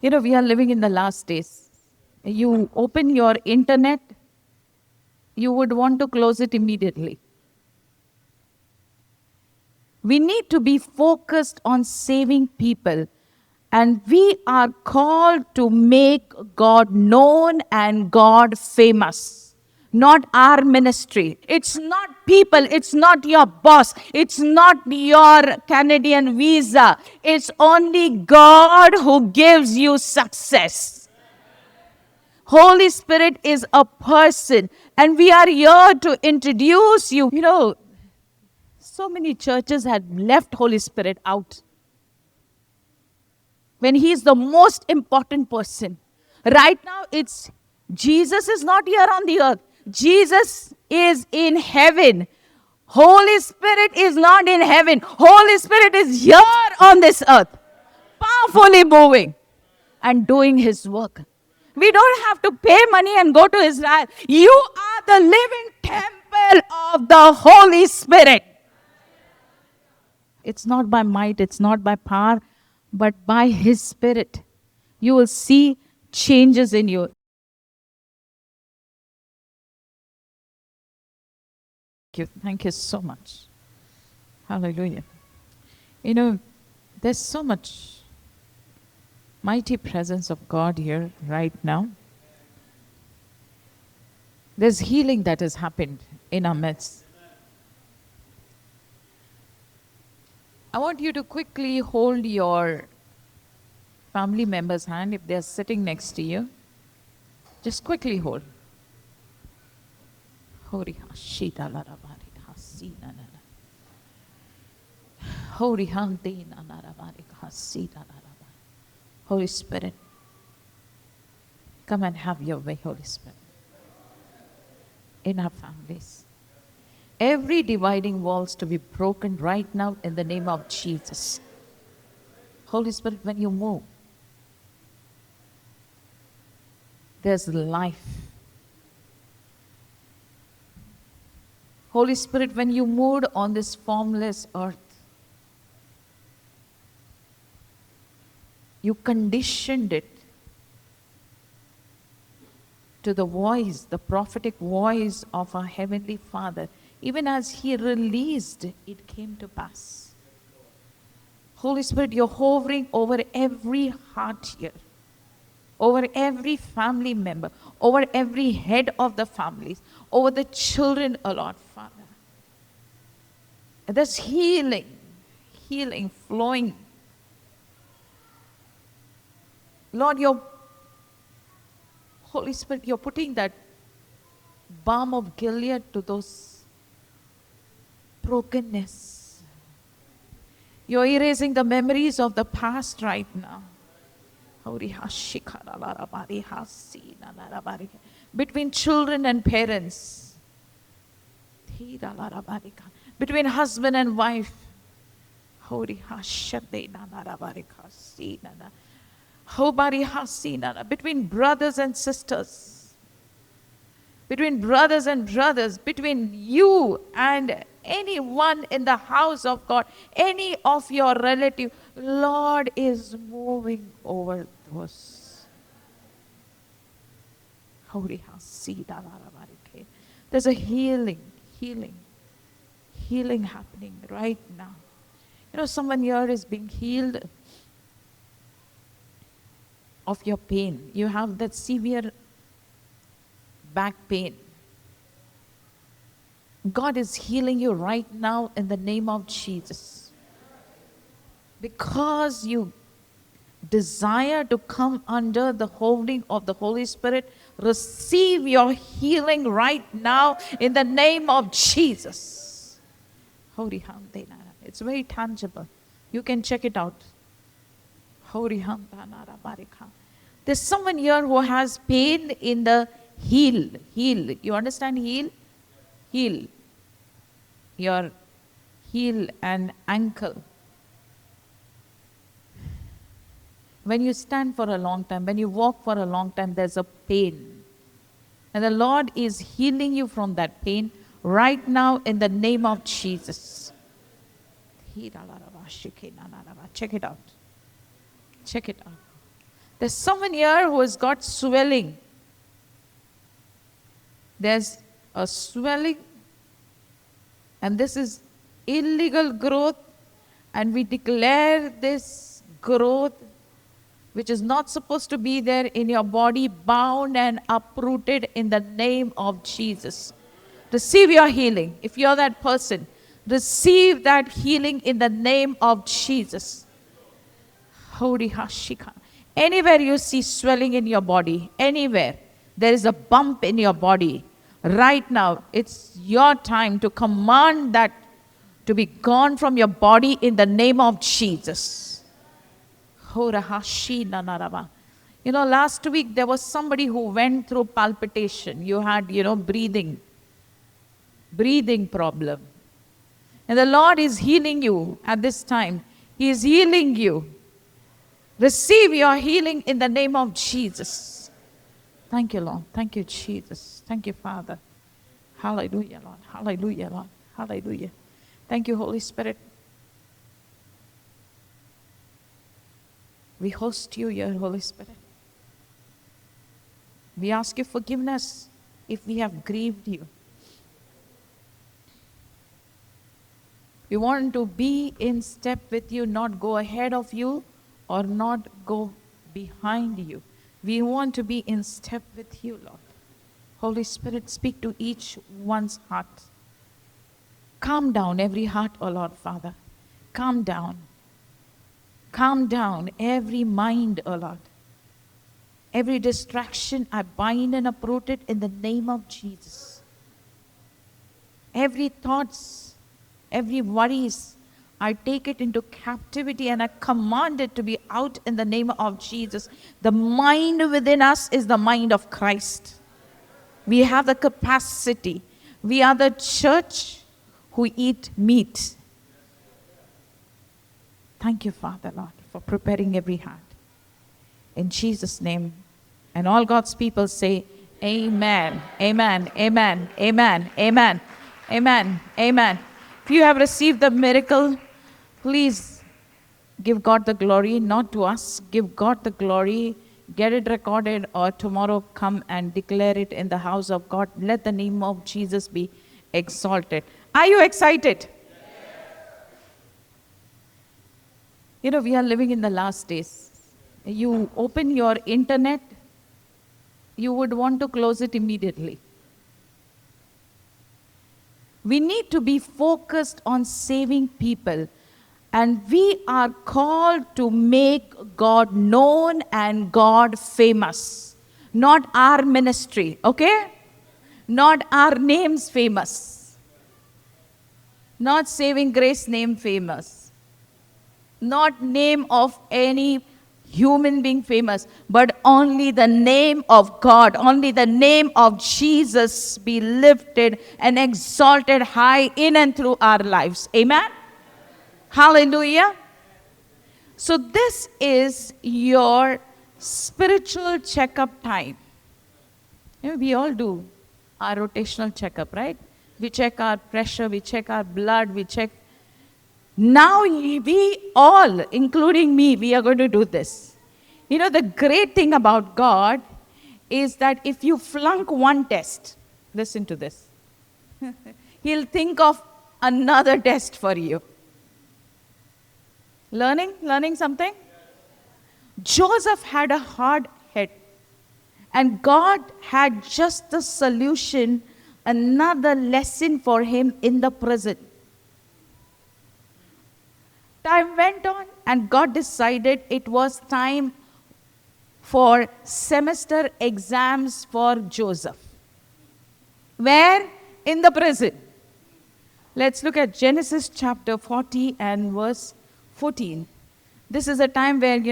We are living in the last days. You open your internet, you would want to close it immediately. We need to be focused on saving people. And we are called to make God known and God famous. Not our ministry. It's not people. It's not your boss. It's not your Canadian visa. It's only God who gives you success. Holy Spirit is a person, and we are here to introduce you. So many churches had left Holy Spirit out when He's the most important person. Right now, it's Jesus is not here on the earth. Jesus is in heaven. Holy Spirit is not in heaven. Holy Spirit is here on this earth, powerfully moving and doing His work. We don't have to pay money and go to Israel. You are the living temple of the Holy Spirit. It's not by might, it's not by power, but by His Spirit. You will see changes in you. Thank you so much. Hallelujah. There's so much mighty presence of God here right now. There's healing that has happened in our midst. I want you to quickly hold your family member's hand if they're sitting next to you. Just quickly hold. Holy Spirit, come and have your way, Holy Spirit, in our families. Every dividing walls to be broken right now in the name of Jesus. Holy Spirit, when you move, there's life. Holy Spirit, when you moved on this formless earth, you conditioned it to the voice, the prophetic voice of our Heavenly Father. Even as He released, it came to pass. Holy Spirit, you're hovering over every heart here, over every family member, over every head of the families, over the children, O Lord Father. And there's healing flowing. Lord, your Holy Spirit, you're putting that balm of Gilead to those brokenness. You're erasing the memories of the past right now. Between children and parents, between husband and wife, between brothers and sisters, between brothers and brothers, between you and anyone in the house of God, any of your relative. Lord is moving over those. There's a healing happening right now. Someone here is being healed of your pain. You have that severe back pain. God is healing you right now in the name of Jesus. Because you desire to come under the holding of the Holy Spirit, receive your healing right now in the name of Jesus. It's very tangible. You can check it out. There's someone here who has pain in the heel. You understand heel? Heel. Your heel and ankle. When you stand for a long time, when you walk for a long time, there's a pain. And the Lord is healing you from that pain right now in the name of Jesus. Check it out. Check it out. There's someone here who has got swelling. There's a swelling, and this is illegal growth, and we declare this growth, which is not supposed to be there in your body, bound and uprooted in the name of Jesus. Receive your healing. If you're that person, receive that healing in the name of Jesus. Anywhere you see swelling in your body, anywhere there is a bump in your body, right now, it's your time to command that to be gone from your body in the name of Jesus. You know, last week there was somebody who went through palpitation. You had, breathing problem. And the Lord is healing you at this time. He is healing you. Receive your healing in the name of Jesus. Thank you, Lord. Thank you, Jesus. Thank you, Father. Hallelujah, Lord. Hallelujah, Lord. Hallelujah. Thank you, Holy Spirit. We host you here, Holy Spirit. We ask you forgiveness if we have grieved you. We want to be in step with you, not go ahead of you or not go behind you. We want to be in step with you, Lord. Holy Spirit, speak to each one's heart. Calm down every heart, oh Lord Father. Calm down. Calm down every mind, oh Lord. Every distraction I bind and uproot it in the name of Jesus. Every thoughts, every worries, I take it into captivity and I command it to be out in the name of Jesus. The mind within us is the mind of Christ. We have the capacity. We are the church who eat meat. Thank you, Father, Lord, for preparing every heart. In Jesus' name. And all God's people say, Amen, amen, amen, amen, amen, amen, amen. If you have received the miracle, please give God the glory, not to us. Give God the glory. Get it recorded, or tomorrow come and declare it in the house of God. Let the name of Jesus be exalted. Are you excited? You know, we are living in the last days. You open your internet, you would want to close it immediately. We need to be focused on saving people. And we are called to make God known and God famous. Not our ministry, okay? Not our names famous. Not Saving Grace name famous. Not name of any human being famous, but only the name of God, only the name of Jesus be lifted and exalted high in and through our lives. Amen? Hallelujah. So this is your spiritual checkup time. You know, we all do our rotational checkup, right? We check our pressure, we check our blood, we check. Now we all, including me, we are going to do this. You know, the great thing about God is that if you flunk one test, listen to this, He'll think of another test for you. Learning something? Joseph had a hard head, and God had just the solution, another lesson for him in the prison. Time went on, and God decided it was time for semester exams for Joseph. Where? In the prison. Let's look at Genesis chapter 40 and verse 14. This is a time where,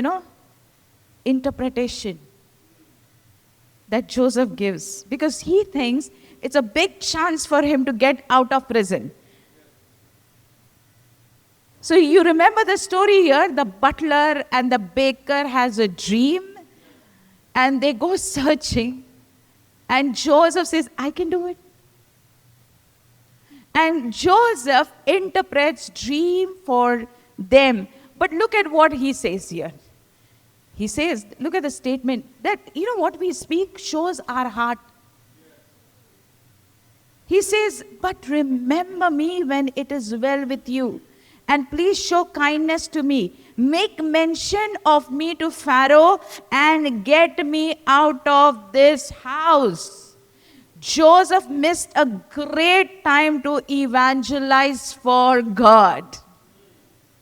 interpretation that Joseph gives, because he thinks it's a big chance for him to get out of prison. So you remember the story here, the butler and the baker has a dream and they go searching, and Joseph says, I can do it. And Joseph interprets dream for them. But look at what he says here. He says, look at the statement, that, what we speak shows our heart. He says, but remember me when it is well with you, and please show kindness to me. Make mention of me to Pharaoh and get me out of this house. Joseph missed a great time to evangelize for God.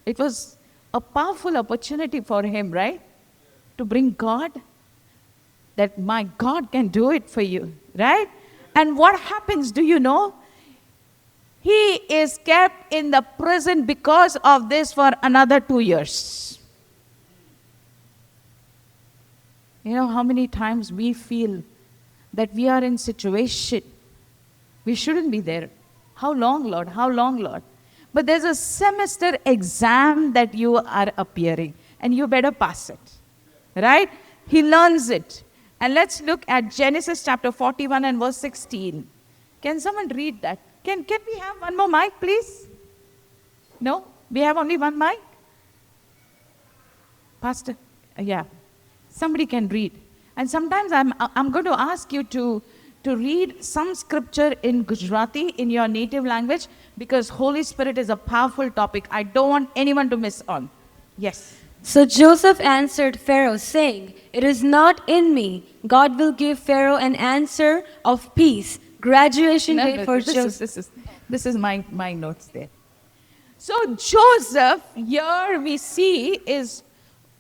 It was a powerful opportunity for him, right? To bring God. That my God can do it for you, right? And what happens, do you know? He is kept in the prison because of this for another 2 years. You know how many times we feel that we are in situation we shouldn't be there. How long, Lord? How long, Lord? But there's a semester exam that you are appearing, and you better pass it. Right? He learns it. And let's look at Genesis chapter 41 and verse 16. Can someone read that? Can we have one more mic, please? No? We have only one mic? Pastor? Yeah. Somebody can read. And sometimes I'm going to ask you to read some scripture in Gujarati, in your native language, because Holy Spirit is a powerful topic. I don't want anyone to miss on. Yes. So Joseph answered Pharaoh, saying, "It is not in me. God will give Pharaoh an answer of peace." Graduation day for Joseph. This is my notes there. So Joseph, here we see, is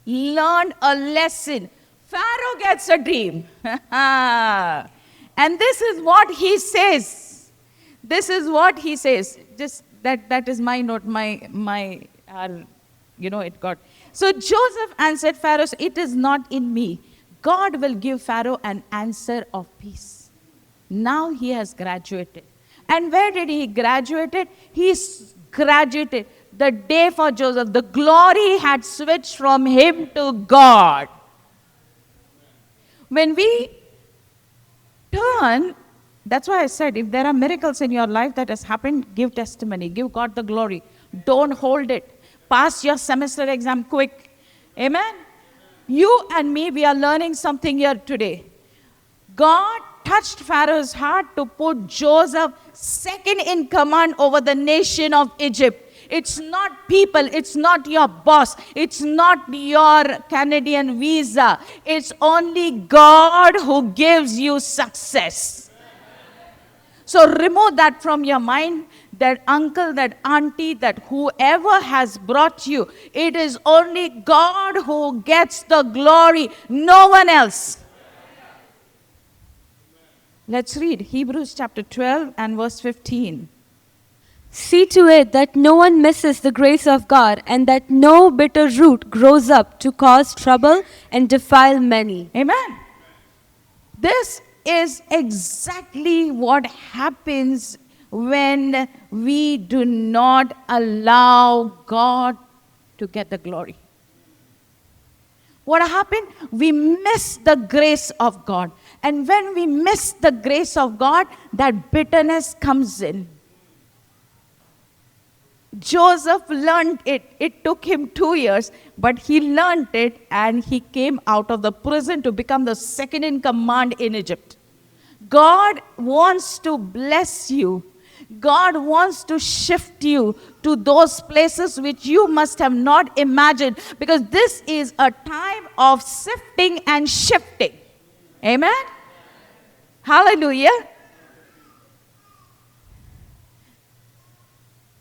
learned a lesson. Pharaoh gets a dream. And this is what he says. This is what he says. Just that is my note, it got. So Joseph answered Pharaoh, "It is not in me. God will give Pharaoh an answer of peace." Now he has graduated. And where did he graduate? He graduated the day for Joseph. The glory had switched from him to God. When we turn, that's why I said, if there are miracles in your life that has happened, give testimony. Give God the glory. Don't hold it. Pass your semester exam quick. Amen? You and me, we are learning something here today. God touched Pharaoh's heart to put Joseph second in command over the nation of Egypt. It's not people, it's not your boss, it's not your Canadian visa. It's only God who gives you success. So remove that from your mind, that uncle, that auntie, that whoever has brought you. It is only God who gets the glory, no one else. Let's read Hebrews chapter 12 and verse 15. See to it that no one misses the grace of God, and that no bitter root grows up to cause trouble and defile many. Amen. This is exactly what happens when we do not allow God to get the glory. What happened? We miss the grace of God. And when we miss the grace of God, that bitterness comes in. Joseph learned it. It took him 2 years, but he learned it, and he came out of the prison to become the second in command in Egypt. God wants to bless you. God wants to shift you to those places which you must have not imagined, because this is a time of sifting and shifting. Amen? Hallelujah.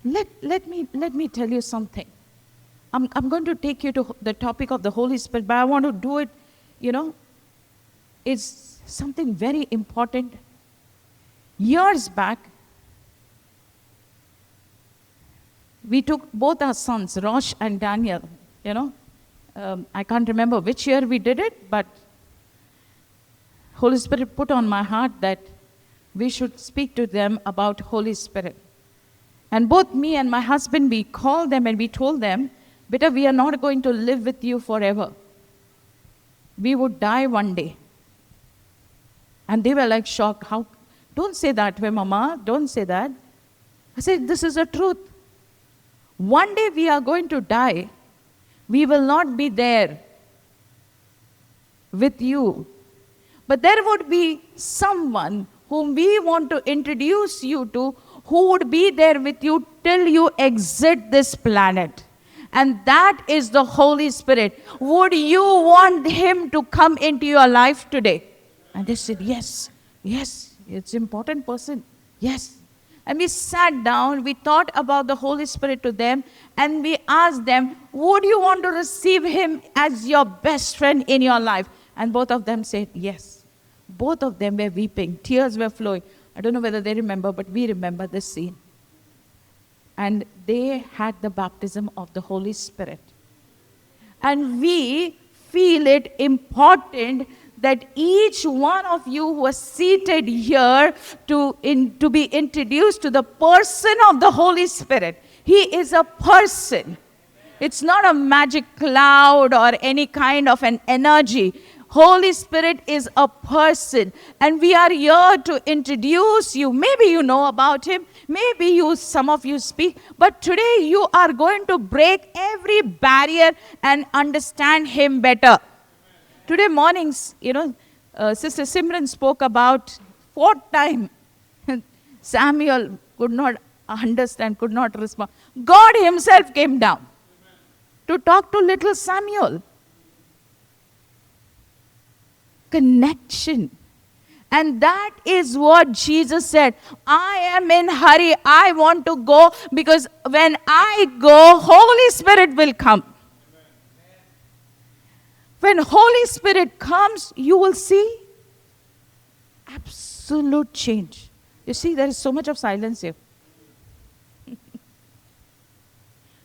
Let me tell you something. I'm going to take you to the topic of the Holy Spirit, but I want to do it, it's something very important. Years back, we took both our sons, Rosh and Daniel, I can't remember which year we did it, but Holy Spirit put on my heart that we should speak to them about Holy Spirit. And both me and my husband, we called them and we told them, "Beta, we are not going to live with you forever. We would die one day." And they were like shocked. "How? Don't say that way, Mama. Don't say that." I said, "This is the truth. One day we are going to die. We will not be there. with you. But there would be someone whom we want to introduce you to who would be there with you till you exit this planet. And that is the Holy Spirit. Would you want Him to come into your life today? And they said, yes, it's an important person. Yes. And we sat down, we thought about the Holy Spirit to them, and we asked them, would you want to receive Him as your best friend in your life? And both of them said, yes. Both of them were weeping. Tears were flowing. I don't know whether they remember, but we remember this scene. And they had the baptism of the Holy Spirit. And we feel it important that each one of you who are seated here to be introduced to the person of the Holy Spirit. He is a person. It's not a magic cloud or any kind of an energy. Holy Spirit is a person, and we are here to introduce you. Maybe you know about Him, maybe some of you speak, but today you are going to break every barrier and understand Him better. Today mornings, Sister Simran spoke about fourth time. Samuel could not understand, could not respond. God Himself came down to talk to little Samuel. Connection. And that is what Jesus said. I am in hurry. I want to go because when I go, Holy Spirit will come. When Holy Spirit comes, you will see absolute change. You see, there is so much of silence here.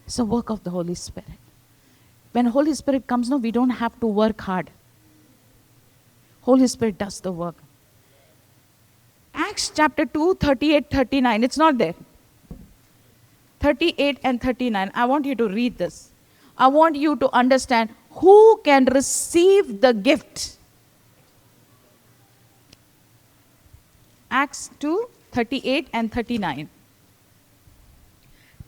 It's the work of the Holy Spirit. When Holy Spirit comes, no, we don't have to work hard. Holy Spirit does the work. Acts chapter 2, 38, 39. It's not there. 38 and 39. I want you to read this. I want you to understand who can receive the gift. Acts 2, 38 and 39.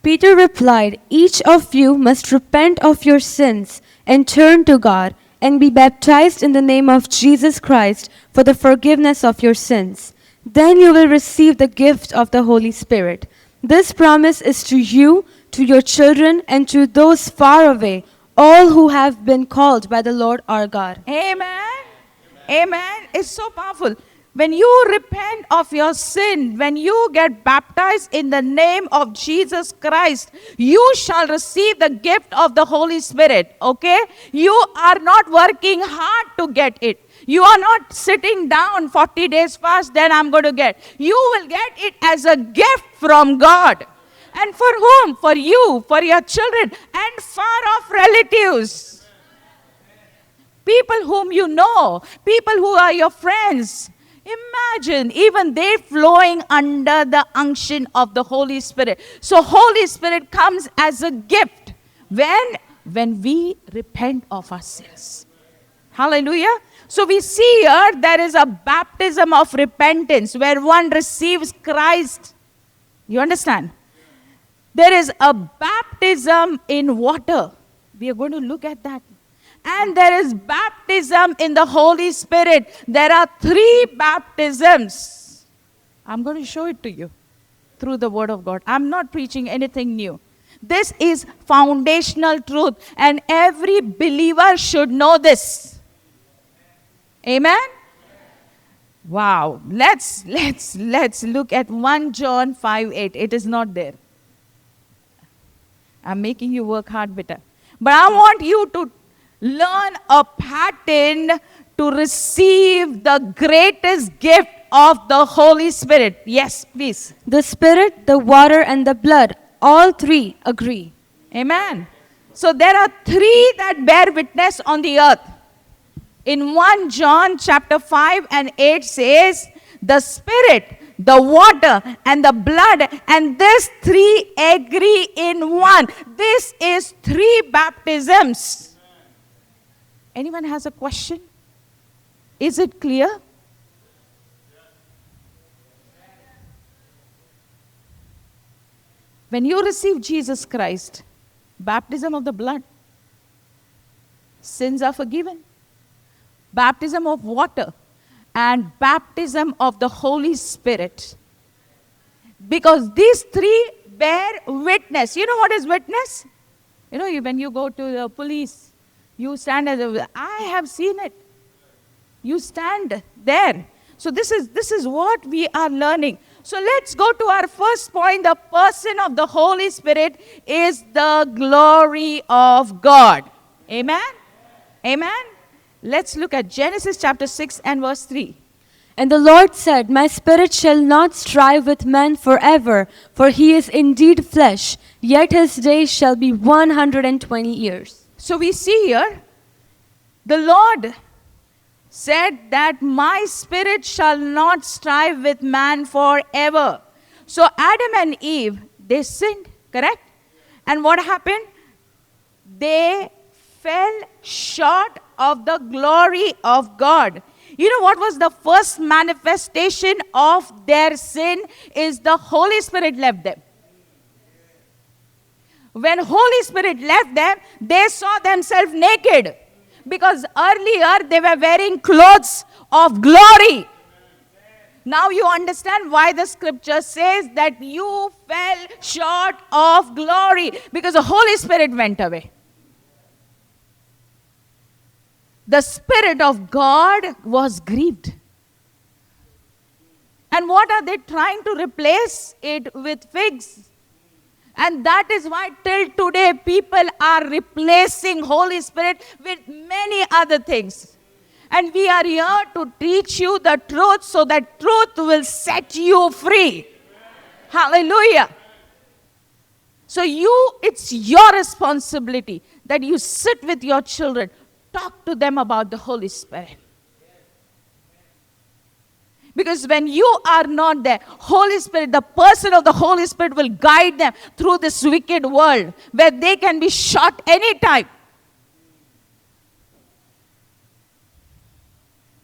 Peter replied, each of you must repent of your sins and turn to God and be baptized in the name of Jesus Christ for the forgiveness of your sins. Then you will receive the gift of the Holy Spirit. This promise is to you, to your children, and to those far away, all who have been called by the Lord our God. Amen. Amen. It's so powerful. When you repent of your sin, when you get baptized in the name of Jesus Christ, you shall receive the gift of the Holy Spirit. Okay? You are not working hard to get it. You are not sitting down 40 days fast, then I'm going to get. You will get it as a gift from God. And for whom? For you, for your children, and far off relatives. People whom you know, people who are your friends. Imagine, even they flowing under the unction of the Holy Spirit. So Holy Spirit comes as a gift when we repent of our sins. Hallelujah. So we see here there is a baptism of repentance where one receives Christ. You understand? There is a baptism in water. We are going to look at that. And there is baptism in the Holy Spirit. There are 3 baptisms. I'm going to show it to you through the Word of God. I'm not preaching anything new. This is foundational truth, and every believer should know this. Amen? Wow. Let's look at 1 John 5:8. It is not there. I'm making you work hard, bitter. But I want you to learn a pattern to receive the greatest gift of the Holy Spirit. Yes, please. The Spirit, the water, and the blood, all 3 agree. Amen. So there are 3 that bear witness on the earth. In 1 John chapter 5 and 8 says, the Spirit, the water, and the blood, and these 3 agree in one. This is 3 baptisms. Anyone has a question? Is it clear? When you receive Jesus Christ, baptism of the blood, sins are forgiven. baptism of water, and baptism of the Holy Spirit. Because these three bear witness. You know what is witness? You know, when you go to the police, you stand as a, I have seen it. You stand there. So this is what we are learning. So let's go to our first point. The person of the Holy Spirit is the glory of God. Amen? Amen? Let's look at Genesis chapter 6 and verse 3. And the Lord said, My spirit shall not strive with man forever, for he is indeed flesh, yet his days shall be 120 years. So we see here, the Lord said that my spirit shall not strive with man forever. So Adam and Eve, they sinned, correct? And what happened? They fell short of the glory of God. You know what was the first manifestation of their sin? Is the Holy Spirit left them. When Holy Spirit left them, they saw themselves naked. Because earlier they were wearing clothes of glory. Now you understand why the scripture says that you fell short of glory. Because the Holy Spirit went away. The Spirit of God was grieved. And what are they trying to replace it with? Figs. And that is why till today people are replacing Holy Spirit with many other things. And we are here to teach you the truth so that truth will set you free. Hallelujah. So it's your responsibility that you sit with your children. Talk to them about the Holy Spirit. Because when you are not there, Holy Spirit, the person of the Holy Spirit will guide them through this wicked world where they can be shot anytime.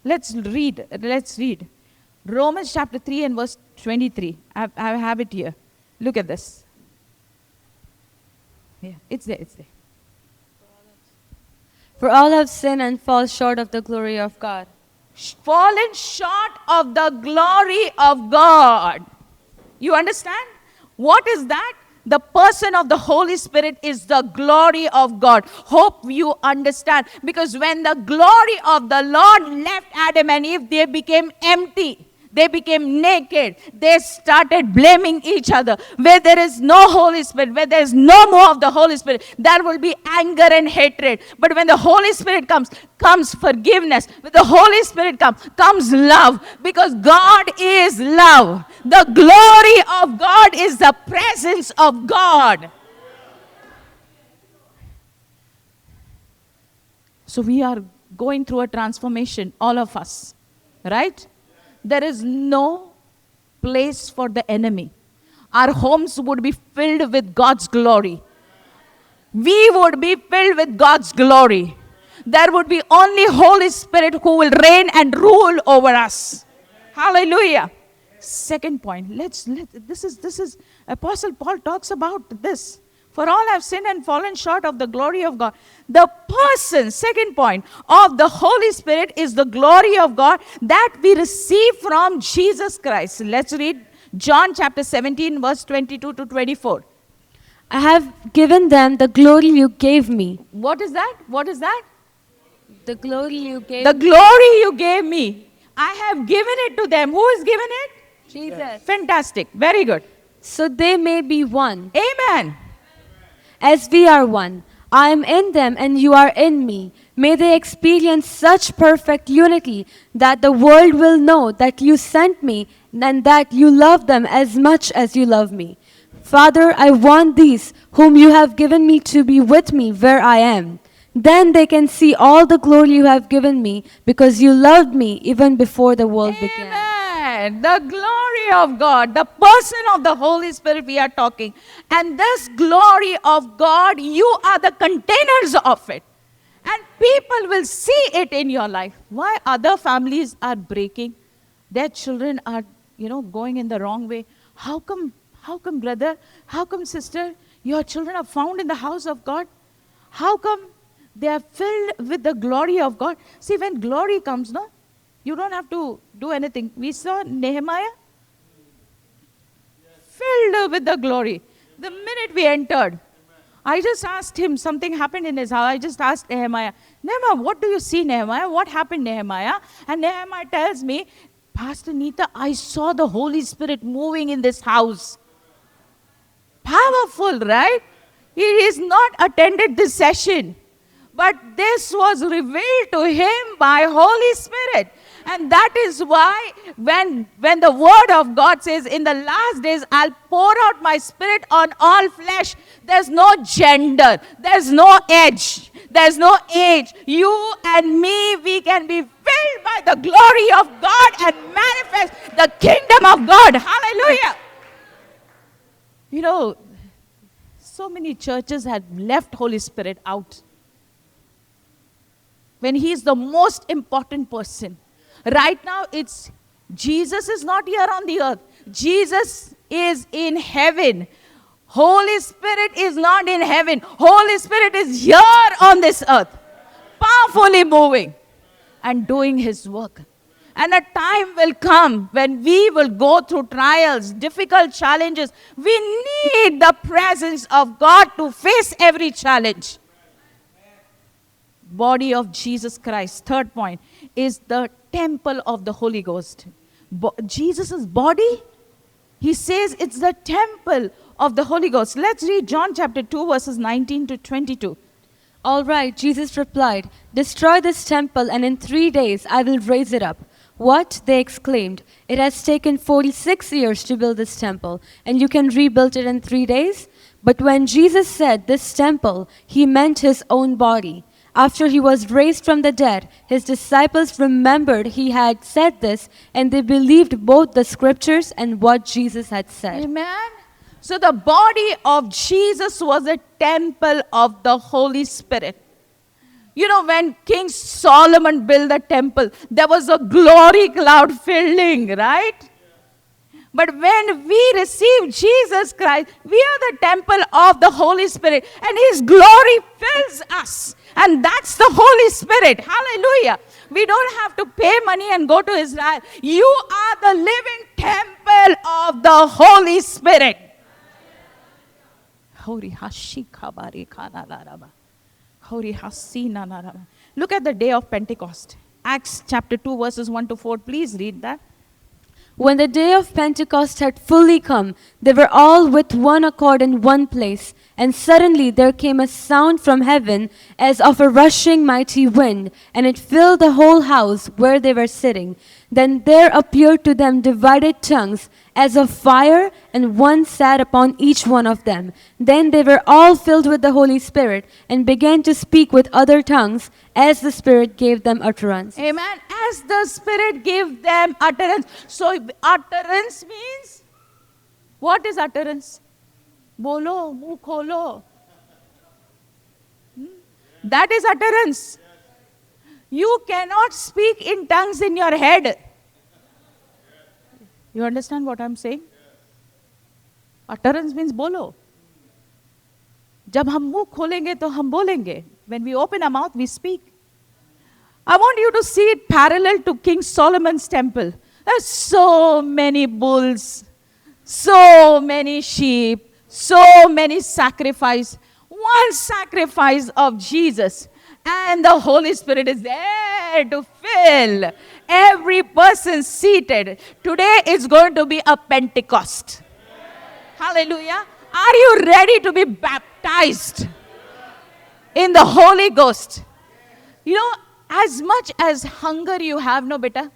Let's read. Romans chapter 3 and verse 23. I have it here. Look at this. Yeah, it's there. For all have sinned and fall short of the glory of God. Fallen short of the glory of God. You understand? What is that? The person of the Holy Spirit is the glory of God. Hope you understand. Because when the glory of the Lord left Adam and Eve, they became empty. They became naked. They started blaming each other. Where there is no Holy Spirit, where there is no more of the Holy Spirit, there will be anger and hatred. But when the Holy Spirit comes forgiveness. When the Holy Spirit comes love. Because God is love. The glory of God is the presence of God. So we are going through a transformation, all of us. Right? There is no place for the enemy. Our homes would be filled with God's glory. We would be filled with God's glory. There would be only Holy Spirit who will reign and rule over us. Hallelujah. Second point. This is Apostle Paul talks about this. For all have sinned and fallen short of the glory of God. The person, second point, of the Holy Spirit is the glory of God that we receive from Jesus Christ. Let's read John chapter 17, verse 22 to 24. I have given them the glory you gave me. What is that? What is that? The glory you gave The glory you gave me. I have given it to them. Who has given it? Jesus. Fantastic. Very good. So they may be one. Amen. As we are one, I am in them and you are in me. May they experience such perfect unity that the world will know that you sent me and that you love them as much as you love me. Father, I want these whom you have given me to be with me where I am. Then they can see all the glory you have given me because you loved me even before the world began. Amen. The glory of God, the person of the Holy Spirit we are talking. And this glory of God, you are the containers of it. And people will see it in your life. Why other families are breaking? Their children are, going in the wrong way. How come, brother? How come, sister? Your children are found in the house of God? How come They are filled with the glory of God. See, when glory comes, no, you don't have to do anything. We saw Nehemiah filled with the glory. The minute we entered, I just asked him, something happened in his house. I just asked Nehemiah, Nehemiah, what do you see, Nehemiah? What happened, Nehemiah? And Nehemiah tells me, Pastor Neeta, I saw the Holy Spirit moving in this house. Powerful, right? He is not attended this session. But this was revealed to him by Holy Spirit. And that is why when the word of God says, in the last days, I'll pour out my spirit on all flesh. There's no gender. There's no age. There's no age. You and me, we can be filled by the glory of God and manifest the kingdom of God. Hallelujah. You know, so many churches had left Holy Spirit out. When he is the most important person. Right now, it's Jesus is not here on the earth. Jesus is in heaven. Holy Spirit is not in heaven. Holy Spirit is here on this earth. Powerfully moving and doing his work. And a time will come when we will go through trials, difficult challenges. We need the presence of God to face every challenge. Body of Jesus Christ, third point, is the temple of the Holy Ghost. Jesus' body, he says it's the temple of the Holy Ghost. Let's read John chapter 2, verses 19 to 22. All right, Jesus replied, destroy this temple, and in 3 days I will raise it up. What? They exclaimed. It has taken 46 years to build this temple, and you can rebuild it in 3 days? But when Jesus said this temple, he meant his own body. After he was raised from the dead, his disciples remembered he had said this, and they believed both the scriptures and what Jesus had said. Amen. So the body of Jesus was a temple of the Holy Spirit. You know, when King Solomon built the temple, there was a glory cloud filling, right? But when we receive Jesus Christ, we are the temple of the Holy Spirit, and his glory fills us. And that's the Holy Spirit. Hallelujah. We don't have to pay money and go to Israel. You are the living temple of the Holy Spirit. Look at the day of Pentecost. Acts chapter 2, verses 1 to 4. Please read that. When the day of Pentecost had fully come, they were all with one accord in one place. And suddenly there came a sound from heaven as of a rushing mighty wind, and it filled the whole house where they were sitting. Then there appeared to them divided tongues as of fire, and one sat upon each one of them. Then they were all filled with the Holy Spirit, and began to speak with other tongues as the Spirit gave them utterance. Amen. As the Spirit gave them utterance. So utterance means, what is utterance? Bolo, muh kholo. That is utterance. You cannot speak in tongues in your head. You understand what I'm saying? Utterance means bolo. जब हम मुंह खोलेंगे तो हम बोलेंगे. When we open our mouth, we speak. I want you to see it parallel to King Solomon's temple. There's so many bulls, so many sheep, so many sacrifices. One sacrifice of Jesus, and the Holy Spirit is there to fill every person seated. Today is going to be a Pentecost. Hallelujah. Are you ready to be baptized in the Holy Ghost? You know, as much as hunger you have, no beta,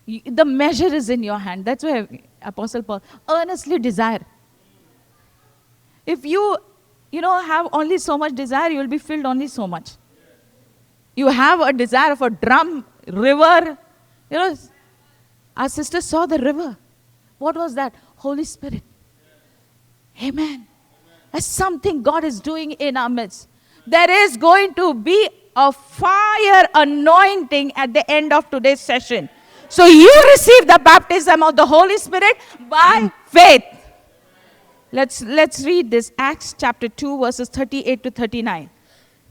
the measure is in your hand. That's why Apostle Paul, earnestly desire. If you have only so much desire, you will be filled only so much. You have a desire for drum, river. You know, our sister saw the river. What was that? Holy Spirit. Amen. That's something God is doing in our midst. There is going to be a fire anointing at the end of today's session. So you receive the baptism of the Holy Spirit by faith. Let's read this. Acts chapter 2, verses 38 to 39.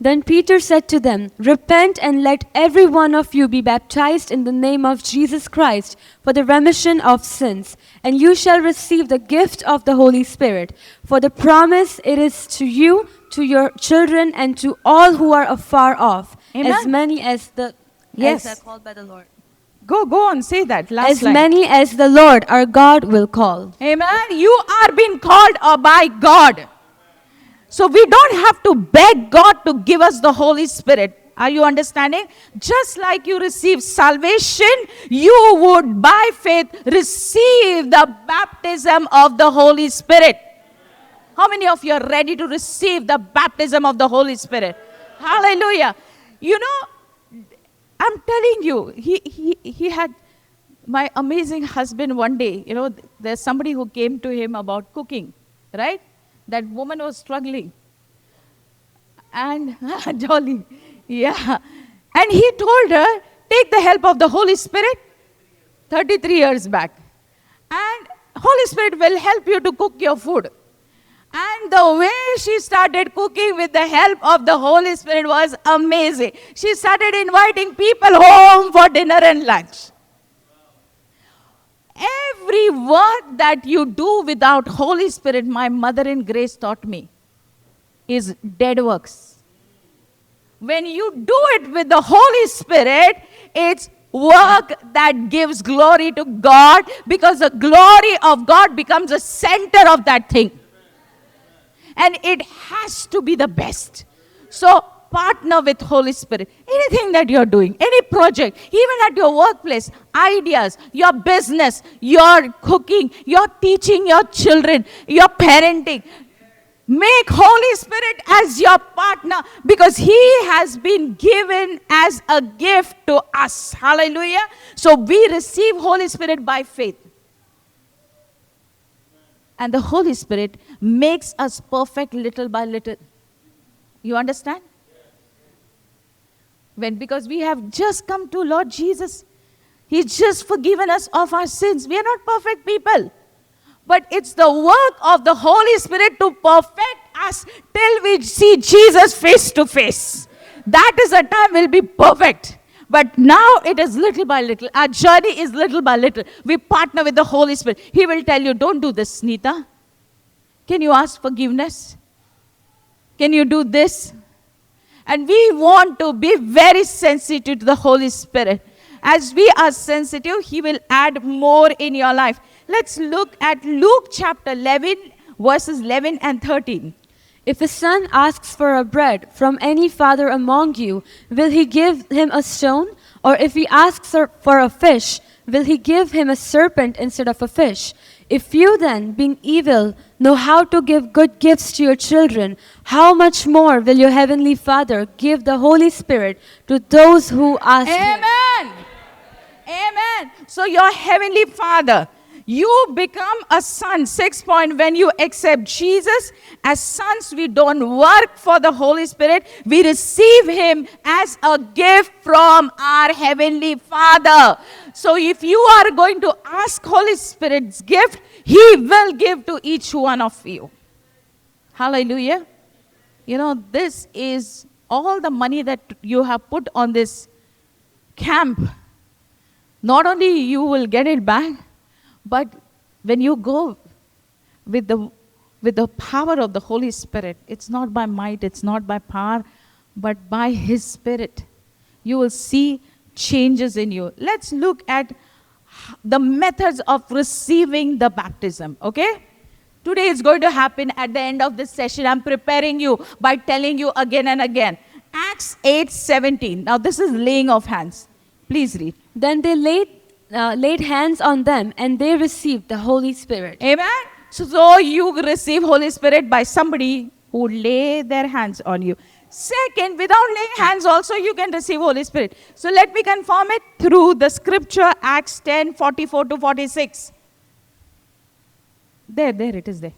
Then Peter said to them, Repent and let every one of you be baptized in the name of Jesus Christ for the remission of sins, and you shall receive the gift of the Holy Spirit. For the promise it is to you, to your children, and to all who are afar off, Amen. as many as Yes. are called by the Lord. Go on, say that. Last As line. many as the Lord our God will call. Amen. You are being called by God. So we don't have to beg God to give us the Holy Spirit. Are you understanding? Just like you receive salvation, you would by faith receive the baptism of the Holy Spirit. How many of you are ready to receive the baptism of the Holy Spirit? Hallelujah. You know, I'm telling you, he had my amazing husband one day. You know, there's somebody who came to him about cooking, right? That woman was struggling. And Dolly, yeah. And he told her, take the help of the Holy Spirit 33 years back. And Holy Spirit will help you to cook your food. And the way she started cooking with the help of the Holy Spirit was amazing. She started inviting people home for dinner and lunch. Every work that you do without Holy Spirit, my mother in grace taught me, is dead works. When you do it with the Holy Spirit, it's work that gives glory to God, because the glory of God becomes the center of that thing. And it has to be the best. So partner with Holy Spirit. Anything that you're doing, any project, even at your workplace, ideas, your business, your cooking, your teaching your children, your parenting. Make Holy Spirit as your partner, because He has been given as a gift to us. Hallelujah. So we receive Holy Spirit by faith. And the Holy Spirit makes us perfect little by little. You understand? Because we have just come to Lord Jesus. He's just forgiven us of our sins. We are not perfect people. But it's the work of the Holy Spirit to perfect us till we see Jesus face to face. That is the time we'll be perfect. But now it is little by little. Our journey is little by little. We partner with the Holy Spirit. He will tell you, don't do this, Nita. Can you ask forgiveness? Can you do this? And we want to be very sensitive to the Holy Spirit. As we are sensitive, He will add more in your life. Let's look at Luke chapter 11, verses 11 and 13. If a son asks for a bread from any father among you, will he give him a stone? Or if he asks for a fish, will he give him a serpent instead of a fish? If you then, being evil, know how to give good gifts to your children, how much more will your heavenly Father give the Holy Spirit to those who ask Him? Amen. Amen. So your heavenly Father, you become a son. 6 point, when you accept Jesus, as sons we don't work for the Holy Spirit. We receive Him as a gift from our heavenly Father. So if you are going to ask Holy Spirit's gift, He will give to each one of you. Hallelujah. You know, this is all the money that you have put on this camp. Not only you will get it back, but when you go with the power of the Holy Spirit, it's not by might, it's not by power, but by His Spirit. You will see changes in you. Let's look at the methods of receiving the baptism, okay? Today it's going to happen at the end of this session. I'm preparing you by telling you again and again. Acts 8:17. Now this is laying of hands. Please read. Then they laid hands on them, and they received the Holy Spirit. Amen. So you receive Holy Spirit by somebody who lay their hands on you. Second, without laying hands also you can receive Holy Spirit. So let me confirm it through the scripture, Acts 10:44-46. There it is there.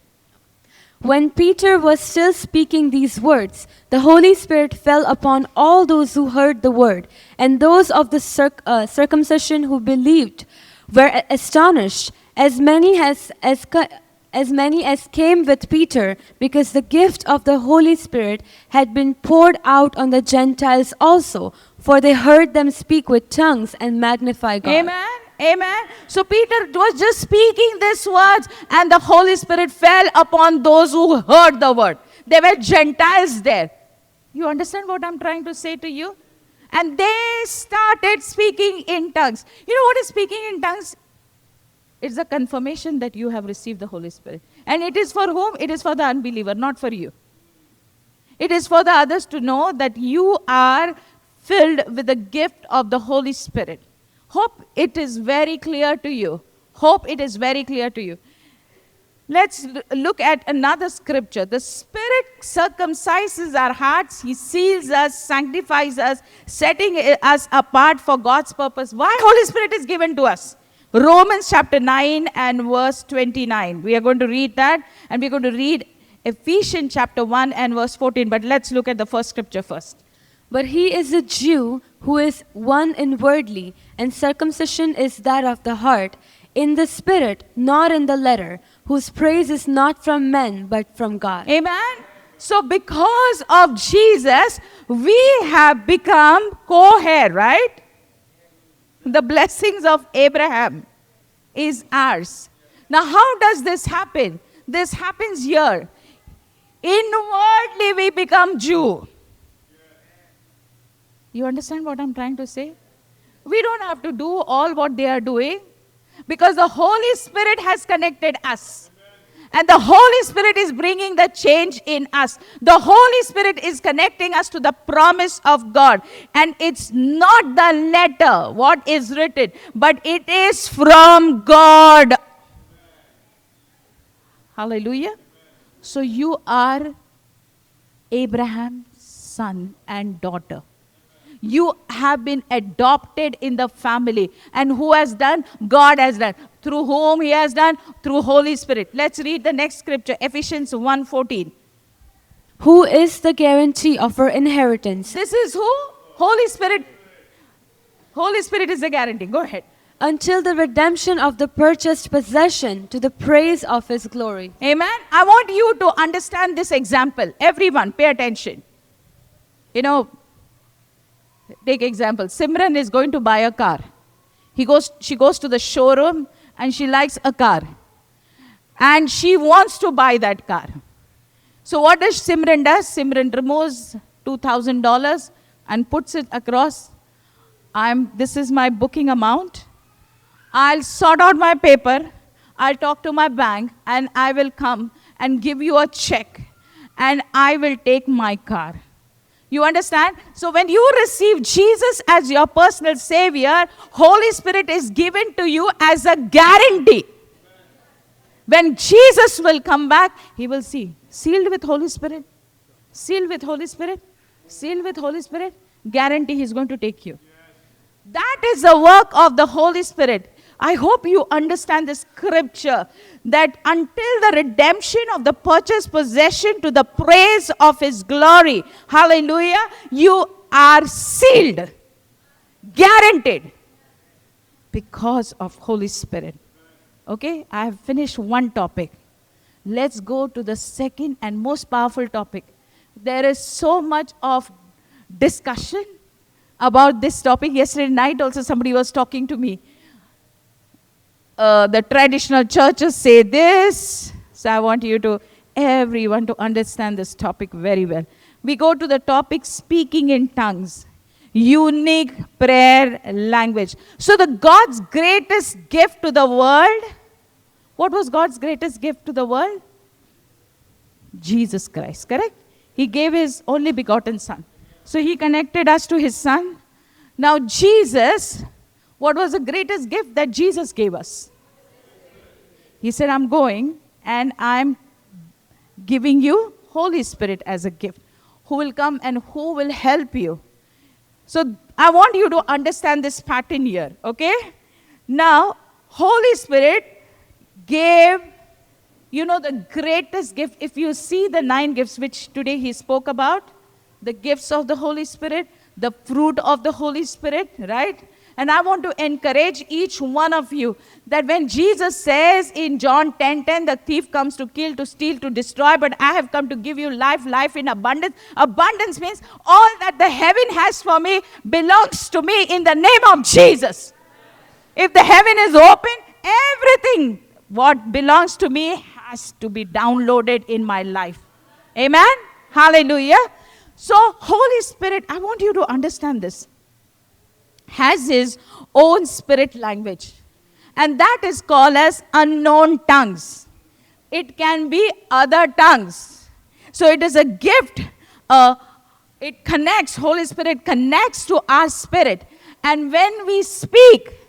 When Peter was still speaking these words, the Holy Spirit fell upon all those who heard the word, and those of the circumcision who believed were astonished, as many as as many as came with Peter, because the gift of the Holy Spirit had been poured out on the Gentiles also, for they heard them speak with tongues and magnify God. Amen. Amen. So Peter was just speaking these words, and the Holy Spirit fell upon those who heard the word. There were Gentiles there. You understand what I'm trying to say to you? And they started speaking in tongues. You know what is speaking in tongues? It's a confirmation that you have received the Holy Spirit. And it is for whom? It is for the unbeliever, not for you. It is for the others to know that you are filled with the gift of the Holy Spirit. Hope it is very clear to you. Hope it is very clear to you. Let's look at another scripture. The Spirit circumcises our hearts. He seals us, sanctifies us, setting us apart for God's purpose. Why Holy Spirit is given to us? Romans chapter 9 and verse 29. We are going to read that, and we're going to read Ephesians chapter 1 and verse 14. But let's look at the first scripture first. But he is a Jew who is one inwardly, and circumcision is that of the heart, in the spirit, not in the letter, whose praise is not from men, but from God. Amen. So because of Jesus, we have become co-heir, right? The blessings of Abraham is ours. Now, how does this happen? This happens here. Inwardly, we become Jew. You understand what I'm trying to say? We don't have to do all what they are doing, because the Holy Spirit has connected us. And the Holy Spirit is bringing the change in us. The Holy Spirit is connecting us to the promise of God. And it's not the letter, what is written, but it is from God. Hallelujah. So you are Abraham's son and daughter. You have been adopted in the family. And who has done? God has done. Through whom he has done? Through Holy Spirit. Let's read the next scripture, Ephesians 1:14. Who is the guarantee of our inheritance This is who? Holy Spirit. Holy Spirit is the guarantee. Go ahead. until the redemption of the purchased possession, to the praise of his glory. Amen. I want you to understand this example. Everyone, pay attention. You know, take example. Simran is going to buy a car. She goes to the showroom and she likes a car. And she wants to buy that car. So what does Simran do? Simran removes $2,000 and puts it across. This is my booking amount. I'll sort out my paper. I'll talk to my bank and I will come and give you a check. And I will take my car. You understand? So when you receive Jesus as your personal Savior, Holy Spirit is given to you as a guarantee. When Jesus will come back, he will see. Sealed with Holy Spirit. Sealed with Holy Spirit. Sealed with Holy Spirit. Guarantee he's going to take you. That is the work of the Holy Spirit. I hope you understand the scripture that until the redemption of the purchased possession to the praise of his glory, hallelujah, you are sealed, guaranteed, because of Holy Spirit. Okay, I have finished one topic. Let's go to the second and most powerful topic. There is so much of discussion about this topic. Yesterday night also somebody was talking to me. The traditional churches say this. So I want everyone to understand this topic very well. We go to the topic speaking in tongues. Unique prayer language. So God's greatest gift to the world, what was God's greatest gift to the world? Jesus Christ, correct? He gave his only begotten son. So he connected us to his son. Now Jesus, what was the greatest gift that Jesus gave us? He said, I'm going and I'm giving you Holy Spirit as a gift, who will come and who will help you. So I want you to understand this pattern here, okay? Now, Holy Spirit gave, the greatest gift. If you see the 9 gifts which today he spoke about, the gifts of the Holy Spirit, the fruit of the Holy Spirit, right? And I want to encourage each one of you that when Jesus says in John 10:10, the thief comes to kill, to steal, to destroy, but I have come to give you life, life in abundance. Abundance means all that the heaven has for me belongs to me in the name of Jesus. If the heaven is open, everything what belongs to me has to be downloaded in my life. Amen? Hallelujah. So, Holy Spirit, I want you to understand this, has his own spirit language. And that is called as unknown tongues. It can be other tongues. So it is a gift. It connects, Holy Spirit connects to our spirit. And when we speak,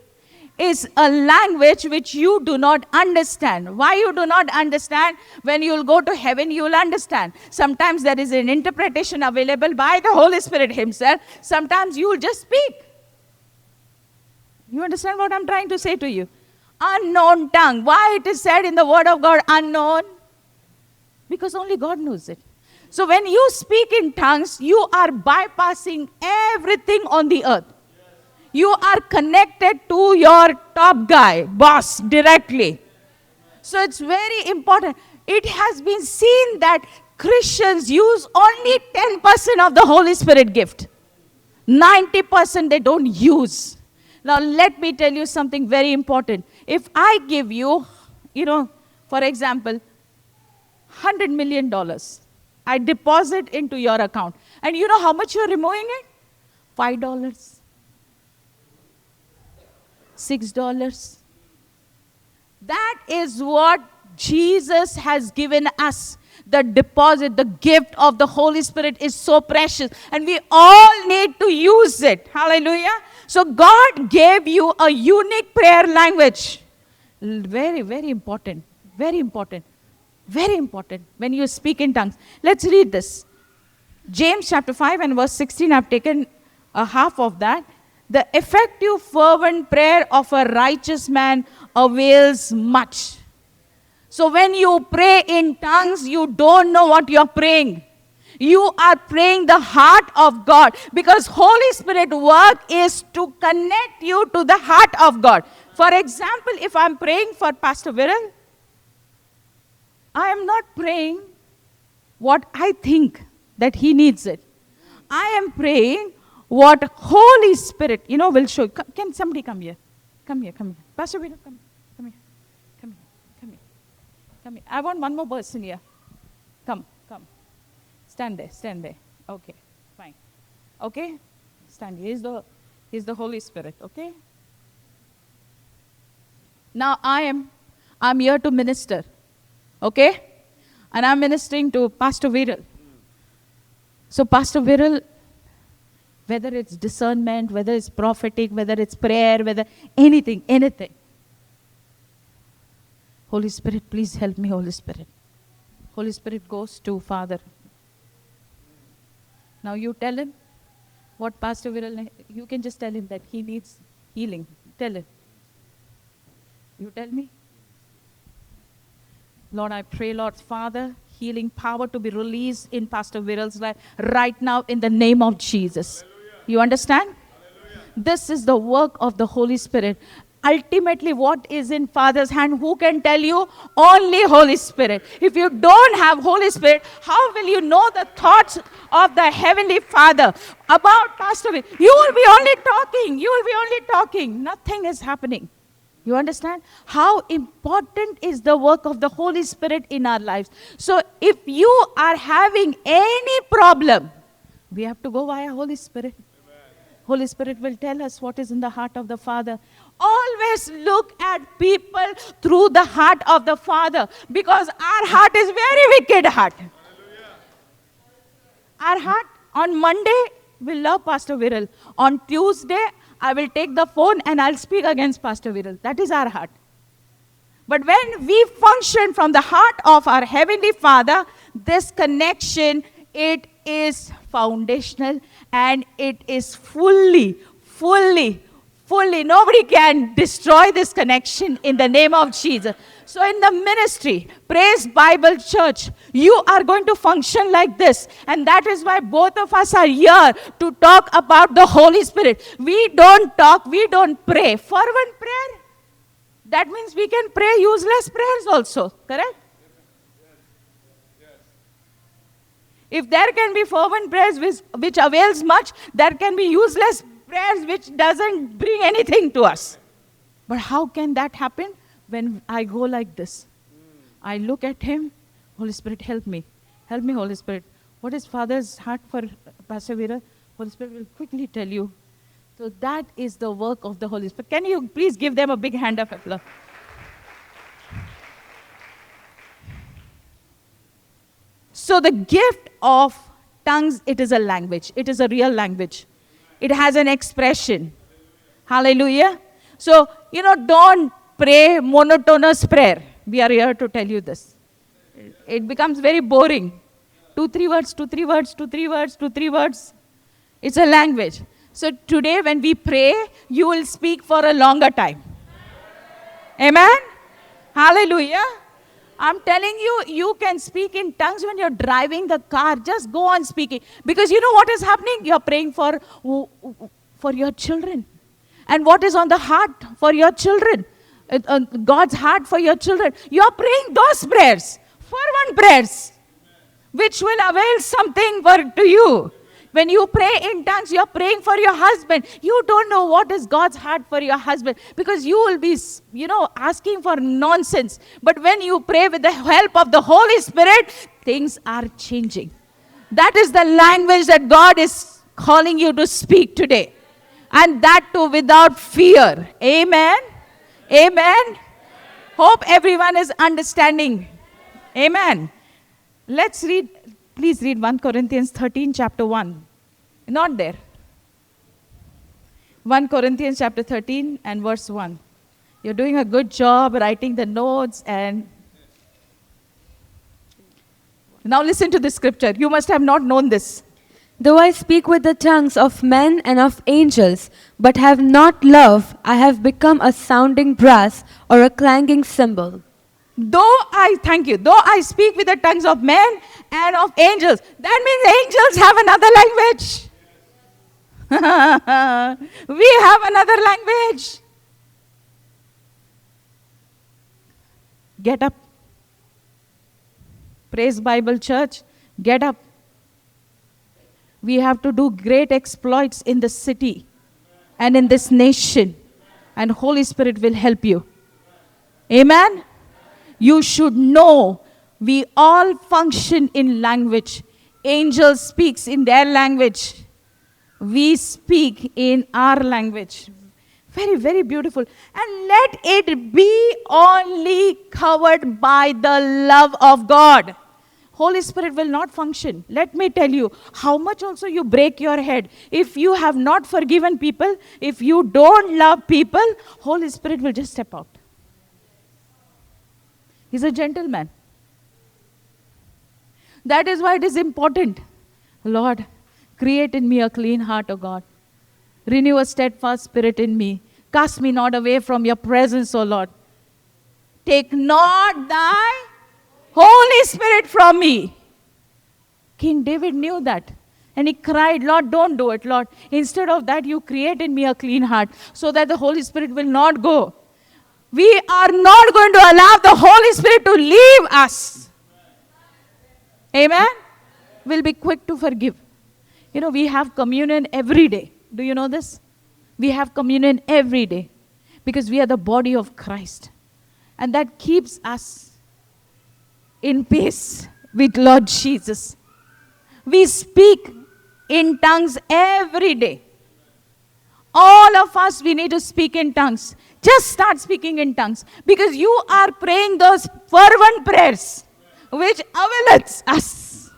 is a language which you do not understand. Why you do not understand? When you will go to heaven, you will understand. Sometimes there is an interpretation available by the Holy Spirit himself. Sometimes you will just speak. You understand what I'm trying to say to you? Unknown tongue. Why it is said in the word of God unknown? Because only God knows it. So when you speak in tongues, you are bypassing everything on the earth. You are connected to your top guy, boss, directly. So it's very important. It has been seen that Christians use only 10% of the Holy Spirit gift. 90% they don't use. Now let me tell you something very important. If I give you, for example, $100 million, I deposit into your account. And you know how much you're removing it? $5. $6. That is what Jesus has given us. The deposit, the gift of the Holy Spirit is so precious. And we all need to use it. Hallelujah. So God gave you a unique prayer language. Very, very important. Very important. Very important when you speak in tongues. Let's read this. James chapter 5 and verse 16. I've taken a half of that. The effective fervent prayer of a righteous man avails much. So when you pray in tongues, you don't know what you're praying. You are praying the heart of God, because Holy Spirit work is to connect you to the heart of God. For example, if I'm praying for Pastor Viral, I am not praying what I think that he needs it. I am praying what Holy Spirit, will show. Can somebody come here? Come here. Pastor Viral, come here. Come here. I want one more person here. Come. Stand there. Okay, fine. Okay? Stand here. He's the Holy Spirit, okay? Now I'm here to minister, okay? And I'm ministering to Pastor Viral. So Pastor Viral, whether it's discernment, whether it's prophetic, whether it's prayer, whether anything. Holy Spirit, please help me, Holy Spirit. Holy Spirit goes to Father. Now you tell him what Pastor Viral, you can just tell him that he needs healing. Tell him. You tell me. Lord, I pray, Lord Father, healing power to be released in Pastor Viral's life right now in the name of Jesus. Hallelujah. You understand? Hallelujah. This is the work of the Holy Spirit. Ultimately, what is in Father's hand? Who can tell you? Only Holy Spirit. If you don't have Holy Spirit, how will you know the thoughts of the Heavenly Father about Pastor Viral? You will be only talking. Nothing is happening. You understand? How important is the work of the Holy Spirit in our lives? So if you are having any problem, we have to go via Holy Spirit. Amen. Holy Spirit will tell us what is in the heart of the Father. Always look at people through the heart of the Father, because our heart is very wicked heart. Hallelujah. Our heart on Monday will love Pastor Viral. On Tuesday, I will take the phone and I'll speak against Pastor Viral. That is our heart. But when we function from the heart of our Heavenly Father, this connection, it is foundational and it is fully fully. Nobody can destroy this connection in the name of Jesus. So in the ministry, Praise Bible Church, you are going to function like this. And that is why both of us are here to talk about the Holy Spirit. We don't talk, we don't pray. Fervent prayer, that means we can pray useless prayers also, correct? If there can be fervent prayers which avails much, there can be useless prayers which doesn't bring anything to us. But how can that happen? When I go like this, I look at him, Holy Spirit, help me. Help me, Holy Spirit. What is Father's heart for Pastor Veera? Holy Spirit will quickly tell you. So that is the work of the Holy Spirit. Can you please give them a big hand of applause? So the gift of tongues, it is a language. It is a real language. It has an expression. Hallelujah. So, don't pray monotonous prayer. We are here to tell you this. It becomes very boring. 2, 3 words, 2, 3 words, 2, 3 words, 2, 3 words. It's a language. So today when we pray, you will speak for a longer time. Amen? Hallelujah. I'm telling you, you can speak in tongues when you're driving the car. Just go on speaking. Because you know what is happening? You're praying for your children. And what is on the heart for your children? God's heart for your children. You're praying those prayers, fervent prayers, which will avail something to you. When you pray in tongues, you're praying for your husband. You don't know what is God's heart for your husband because you will be, asking for nonsense. But when you pray with the help of the Holy Spirit, things are changing. That is the language that God is calling you to speak today. And that too without fear. Amen. Amen. Hope everyone is understanding. Amen. Let's read. Please read 1 Corinthians 13, chapter 1. Not there. 1 Corinthians chapter 13 and verse 1. You're doing a good job writing the notes and... Now listen to the scripture. You must have not known this. Though I speak with the tongues of men and of angels, but have not love, I have become a sounding brass or a clanging cymbal. Though I speak with the tongues of men and of angels, that means angels have another language. We have another language. Get up. Praise Bible Church, get up. We have to do great exploits in the city and in this nation, and Holy Spirit will help you. Amen? You should know we all function in language. Angels speaks in their language. We speak in our language. Very, very beautiful. And let it be only covered by the love of God. Holy Spirit will not function. Let me tell you, how much also you break your head. If you have not forgiven people, if you don't love people, Holy Spirit will just step out. He's a gentleman. That is why it is important. Lord, create in me a clean heart, O God. Renew a steadfast spirit in me. Cast me not away from your presence, O Lord. Take not thy Holy Spirit from me. King David knew that. And he cried, Lord, don't do it, Lord. Instead of that, you create in me a clean heart so that the Holy Spirit will not go. We are not going to allow the Holy Spirit to leave us. Amen? We'll be quick to forgive. We have communion every day. Do you know this? We have communion every day because we are the body of Christ. And that keeps us in peace with Lord Jesus. We speak in tongues every day. All of us, we need to speak in tongues. Just start speaking in tongues because you are praying those fervent prayers which availeth us.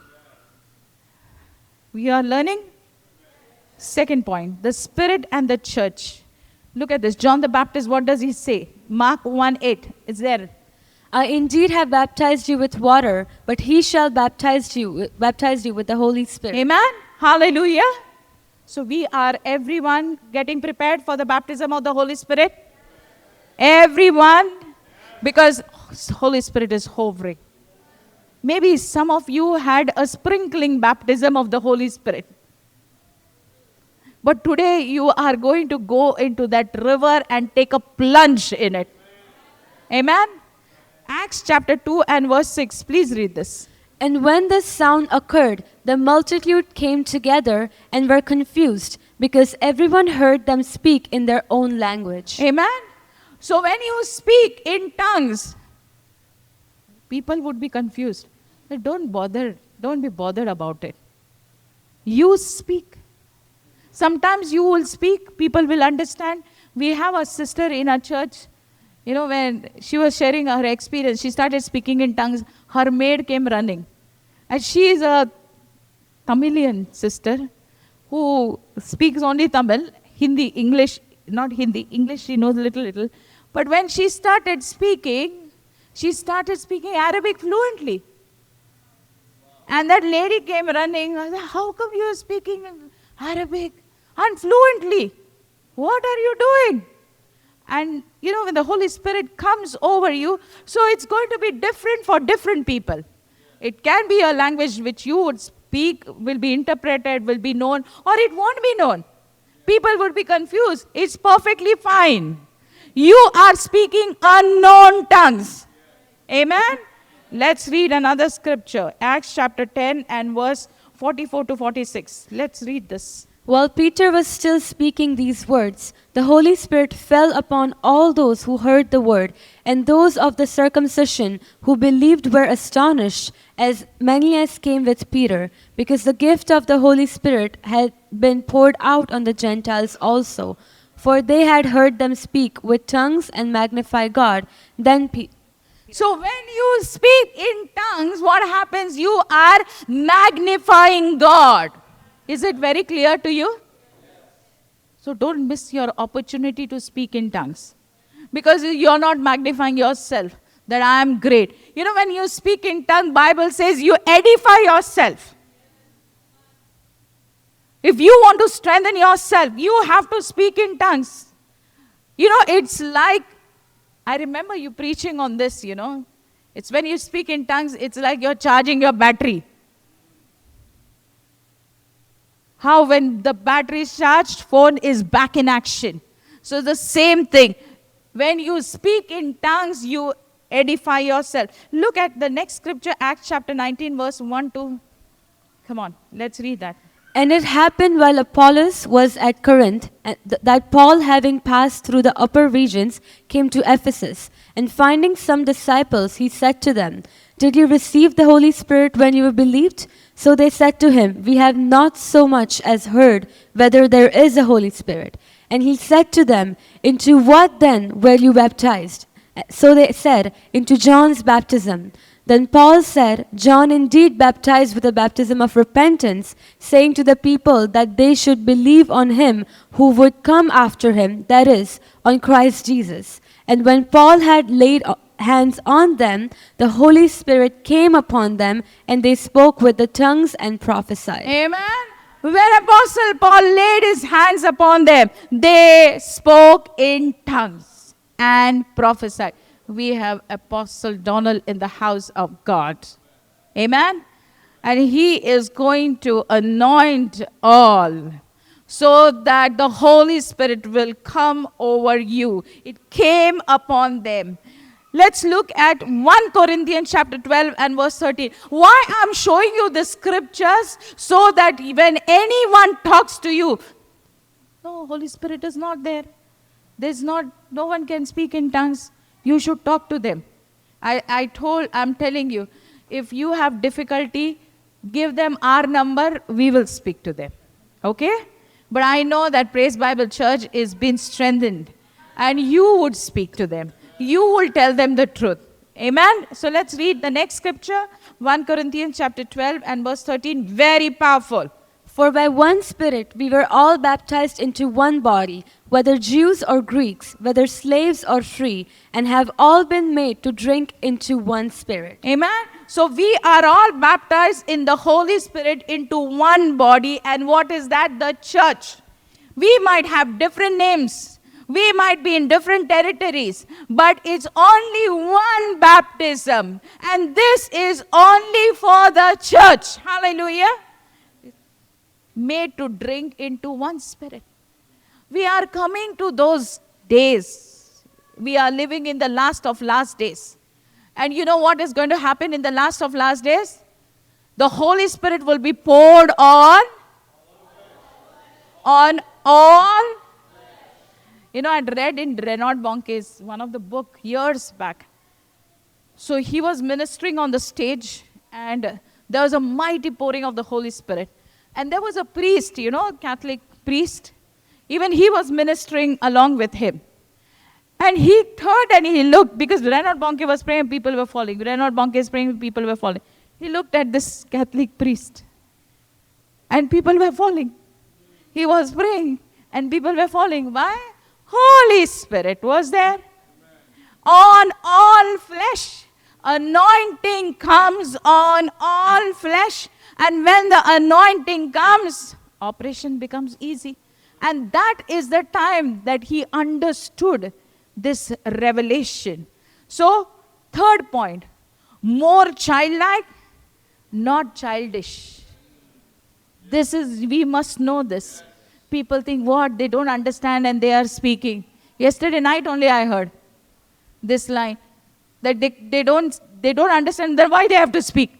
We are learning. Second point, the Spirit and the church. Look at this. John the Baptist, what does he say? Mark 1:8. It's there. I indeed have baptized you with water, but he shall baptize you with the Holy Spirit. Amen. Hallelujah. So we are everyone getting prepared for the baptism of the Holy Spirit? Everyone, because Holy Spirit is hovering. Maybe some of you had a sprinkling baptism of the Holy Spirit. But today you are going to go into that river and take a plunge in it. Amen? Acts chapter 2 and verse 6. Please read this. And when this sound occurred, the multitude came together and were confused, because everyone heard them speak in their own language. Amen? So when you speak in tongues, people would be confused. But don't be bothered about it. You speak. Sometimes you will speak, people will understand. We have a sister in our church, when she was sharing her experience, she started speaking in tongues. Her maid came running. And she is a Tamilian sister who speaks only Tamil, Hindi, English, not Hindi, English she knows little. But when she started speaking Arabic fluently. And that lady came running. I said, how come you are speaking Arabic and fluently? What are you doing? And when the Holy Spirit comes over you, so it's going to be different for different people. It can be a language which you would speak, will be interpreted, will be known, or it won't be known. People would be confused. It's perfectly fine. You are speaking unknown tongues. Amen? Let's read another scripture. Acts chapter 10 and verse 44 to 46. Let's read this. While Peter was still speaking these words, the Holy Spirit fell upon all those who heard the word, and those of the circumcision who believed were astonished, as many as came with Peter, because the gift of the Holy Spirit had been poured out on the Gentiles also. For they had heard them speak with tongues and magnify God. So when you speak in tongues, what happens? You are magnifying God. Is it very clear to you? So don't miss your opportunity to speak in tongues. Because you're not magnifying yourself, that I am great. When you speak in tongues, Bible says you edify yourself. If you want to strengthen yourself, you have to speak in tongues. It's like, I remember you preaching on this, It's when you speak in tongues, it's like you're charging your battery. How when the battery is charged, phone is back in action. So the same thing. When you speak in tongues, you edify yourself. Look at the next scripture, Acts chapter 19, verse 1 to... Come on, let's read that. And it happened while Apollos was at Corinth, that Paul, having passed through the upper regions, came to Ephesus. And finding some disciples, he said to them, Did you receive the Holy Spirit when you believed? So they said to him, We have not so much as heard whether there is a Holy Spirit. And he said to them, Into what then were you baptized? So they said, Into John's baptism. Then Paul said, John indeed baptized with a baptism of repentance, saying to the people that they should believe on him who would come after him, that is, on Christ Jesus. And when Paul had laid hands on them, the Holy Spirit came upon them, and they spoke with the tongues and prophesied. Amen. When Apostle Paul laid his hands upon them, they spoke in tongues and prophesied. We have Apostle Donald in the house of God. Amen. And he is going to anoint all so that the Holy Spirit will come over you. It came upon them. Let's look at 1 Corinthians chapter 12 and verse 13. Why I'm showing you the scriptures? So that when anyone talks to you, no, Holy Spirit is not there. No one can speak in tongues. You should talk to them. I'm telling you, if you have difficulty, give them our number, we will speak to them. Okay? But I know that Praise Bible Church is being strengthened. And you would speak to them. You will tell them the truth. Amen? So let's read the next scripture. 1 Corinthians chapter 12 and verse 13. Very powerful. For by one Spirit we were all baptized into one body, whether Jews or Greeks, whether slaves or free, and have all been made to drink into one Spirit. Amen. So we are all baptized in the Holy Spirit into one body. And what is that? The church. We might have different names. We might be in different territories, but it's only one baptism. And this is only for the church. Hallelujah. Made to drink into one Spirit. We are coming to those days. We are living in the last of last days. And you know what is going to happen in the last of last days? The Holy Spirit will be poured on all. You know, I read in Reinhard Bonnke's one of the book years back. So he was ministering on the stage, and there was a mighty pouring of the Holy Spirit. And there was a priest, you know, Catholic priest. Even he was ministering along with him. And he turned and he looked, because Reinhard Bonnke was praying, people were falling. Reinhard Bonnke is praying, people were falling. He looked at this Catholic priest, and people were falling. He was praying, and people were falling. Why? Holy Spirit was there. On all flesh. Anointing comes on all flesh. And when the anointing comes, operation becomes easy. And that is the time that he understood this revelation. So, third point, more childlike, not childish. We must know this. People think, what? They don't understand and they are speaking. Yesterday night only I heard this line, that they don't understand, then why they have to speak.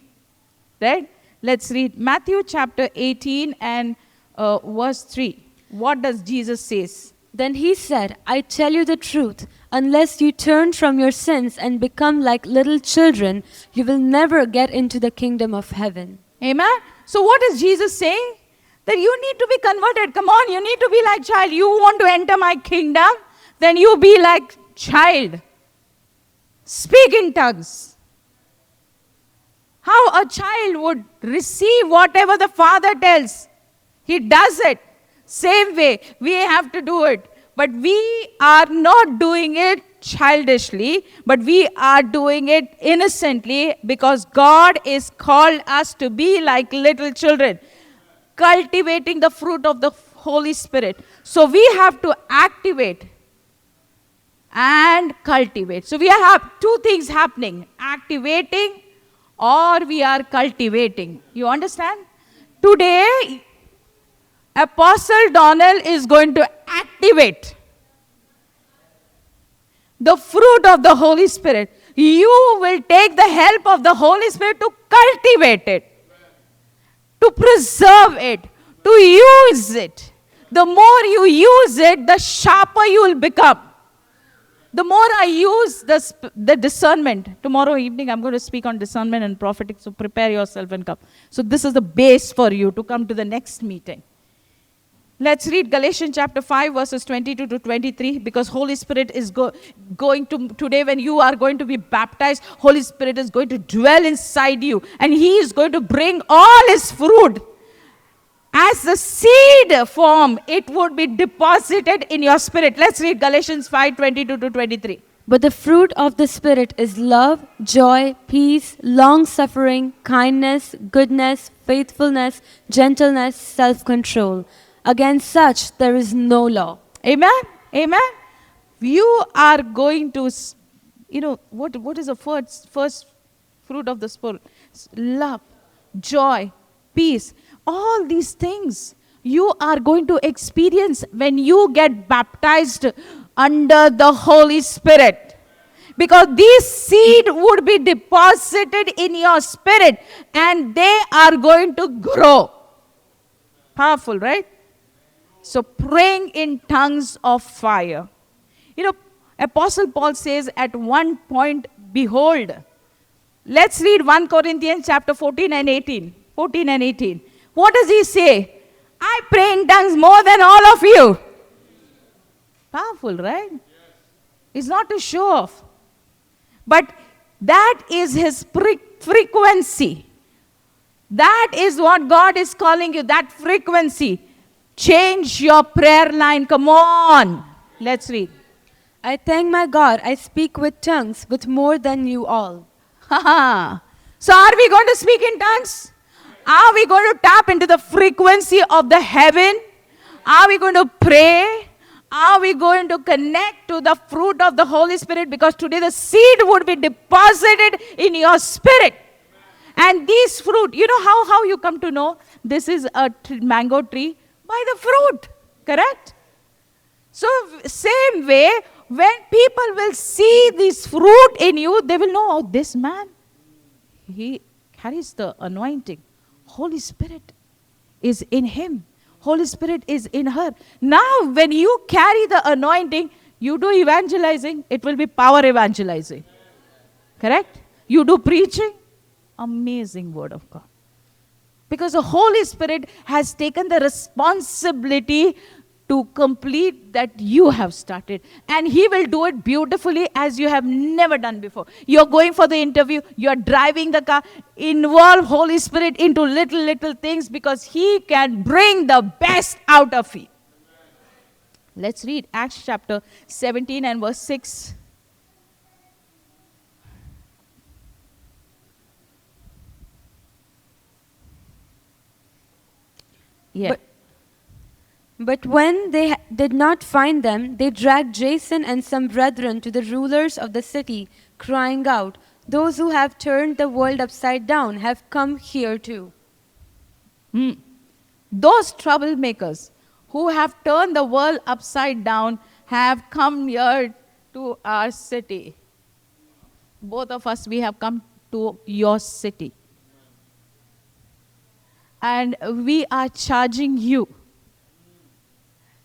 Right? Let's read Matthew chapter 18 and verse 3. What does Jesus say? Then he said, I tell you the truth, unless you turn from your sins and become like little children, you will never get into the kingdom of heaven. Amen? So what is Jesus saying? That you need to be converted. Come on, you need to be like child. You want to enter my kingdom? Then you be like child. Speak in tongues. How a child would receive whatever the father tells. He does it. Same way, we have to do it. But we are not doing it childishly, but we are doing it innocently, because God is called us to be like little children, cultivating the fruit of the Holy Spirit. So we have to activate and cultivate. So we have two things happening, activating or we are cultivating. You understand? Today, Apostle Donald is going to activate the fruit of the Holy Spirit. You will take the help of the Holy Spirit to cultivate it, to preserve it, to use it. The more you use it, the sharper you will become. The more I use the discernment. Tomorrow evening I'm going to speak on discernment and prophetic, so prepare yourself and come. So this is the base for you to come to the next meeting. Let's read Galatians chapter 5 verses 22 to 23, because Holy Spirit is going to, today when you are going to be baptized, Holy Spirit is going to dwell inside you, and He is going to bring all His fruit. As the seed form, it would be deposited in your spirit. Let's read Galatians 5, 22 to 23. But the fruit of the Spirit is love, joy, peace, long-suffering, kindness, goodness, faithfulness, gentleness, self-control. Against such there is no law. Amen? Amen? You are going to, what is the first fruit of the Spirit? Love, joy, peace. All these things you are going to experience when you get baptized under the Holy Spirit. Because these seed would be deposited in your spirit and they are going to grow. Powerful, right? So praying in tongues of fire. Apostle Paul says at one point, behold. Let's read 1 Corinthians chapter 14 and 18. 14 and 18. What does he say? I pray in tongues more than all of you. Powerful, right? It's not to show off. But that is his frequency. That is what God is calling you, that frequency. Change your prayer line. Come on. Let's read. I thank my God I speak with tongues with more than you all. So are we going to speak in tongues? Are we going to tap into the frequency of the heaven? Are we going to pray? Are we going to connect to the fruit of the Holy Spirit? Because today the seed would be deposited in your spirit. And these fruit, you know how you come to know this is a mango tree? By the fruit, correct? So same way, when people will see this fruit in you, they will know, oh, this man, he carries the anointing. Holy Spirit is in him. Holy Spirit is in her. Now, when you carry the anointing, you do evangelizing, it will be power evangelizing. Correct? You do preaching, amazing word of God. Because the Holy Spirit has taken the responsibility to complete that you have started. And He will do it beautifully as you have never done before. You're going for the interview, you're driving the car, involve Holy Spirit into little things because He can bring the best out of you. Let's read Acts chapter 17 and verse 6. Yeah. But when they did not find them, they dragged Jason and some brethren to the rulers of the city, crying out, "Those who have turned the world upside down have come here too." Those troublemakers who have turned the world upside down have come here to our city. Both of us, we have come to your city. And we are charging you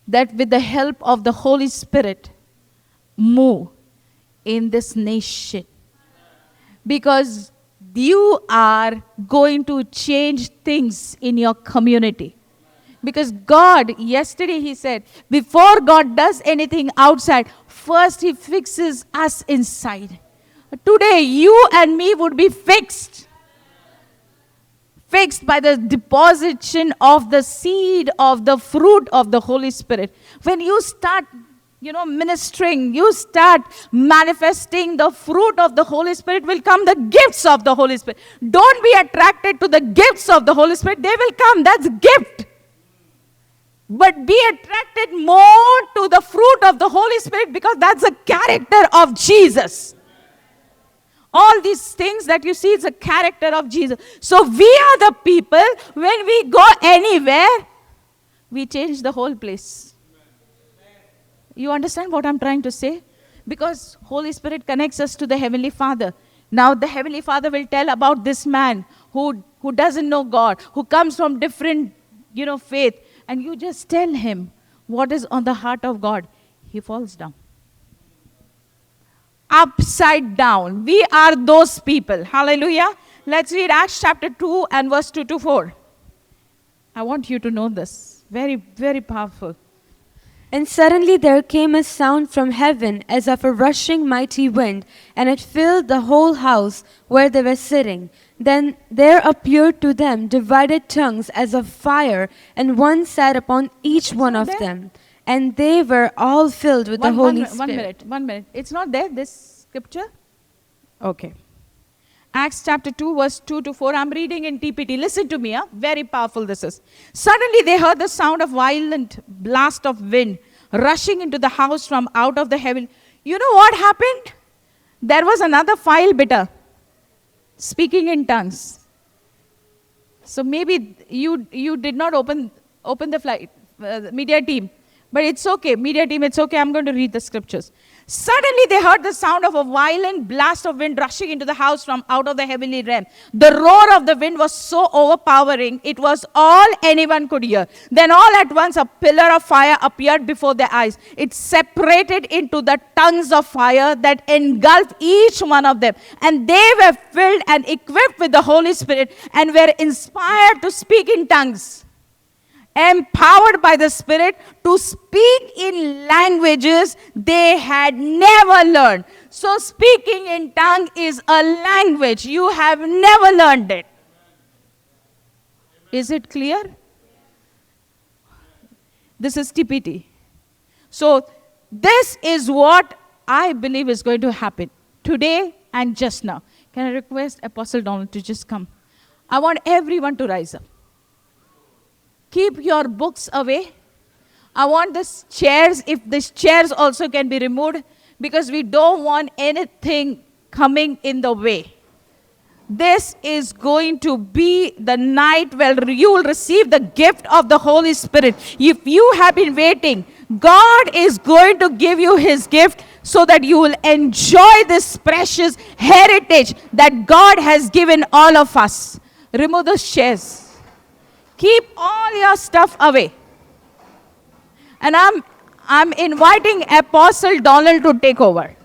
that with the help of the Holy Spirit, move in this nation. Because you are going to change things in your community. Because God, yesterday He said, before God does anything outside, first He fixes us inside. Today, you and me would be fixed by the deposition of the seed of the fruit of the Holy Spirit. When you start, ministering, you start manifesting the fruit of the Holy Spirit, will come the gifts of the Holy Spirit. Don't be attracted to the gifts of the Holy Spirit. They will come. That's gift. But be attracted more to the fruit of the Holy Spirit because that's the character of Jesus. All these things that you see is a character of Jesus. So we are the people, when we go anywhere, we change the whole place. You understand what I'm trying to say? Because Holy Spirit connects us to the Heavenly Father. Now the Heavenly Father will tell about this man who doesn't know God, who comes from different, faith. And you just tell him what is on the heart of God. He falls down. Upside down. We are those people. Hallelujah. Let's read Acts chapter 2 and verse 2 to 4. I want you to know this. Very, very powerful. And suddenly there came a sound from heaven as of a rushing mighty wind, and it filled the whole house where they were sitting. Then there appeared to them divided tongues as of fire, and one sat upon each one of them. And they were all filled with the Holy Spirit. One minute. It's not there, this scripture? Okay. Acts chapter 2, verse 2 to 4. I'm reading in TPT. Listen to me. Very powerful this is. Suddenly they heard the sound of violent blast of wind rushing into the house from out of the heaven. You know what happened? There was another file bitter speaking in tongues. So maybe you did not open the flight, media team. But it's okay. Media team, it's okay. I'm going to read the scriptures. Suddenly they heard the sound of a violent blast of wind rushing into the house from out of the heavenly realm. The roar of the wind was so overpowering, it was all anyone could hear. Then all at once a pillar of fire appeared before their eyes. It separated into the tongues of fire that engulfed each one of them. And they were filled and equipped with the Holy Spirit and were inspired to speak in tongues, empowered by the Spirit to speak in languages they had never learned. So speaking in tongue is a language. You have never learned it. Is it clear? This is TPT. So this is what I believe is going to happen today and just now. Can I request Apostle Donald to just come? I want everyone to rise up. Keep your books away. I want these chairs, if these chairs also can be removed, because we don't want anything coming in the way. This is going to be the night where you will receive the gift of the Holy Spirit. If you have been waiting, God is going to give you His gift so that you will enjoy this precious heritage that God has given all of us. Remove those chairs. Keep all your stuff away. And I'm inviting Apostle Donald to take over.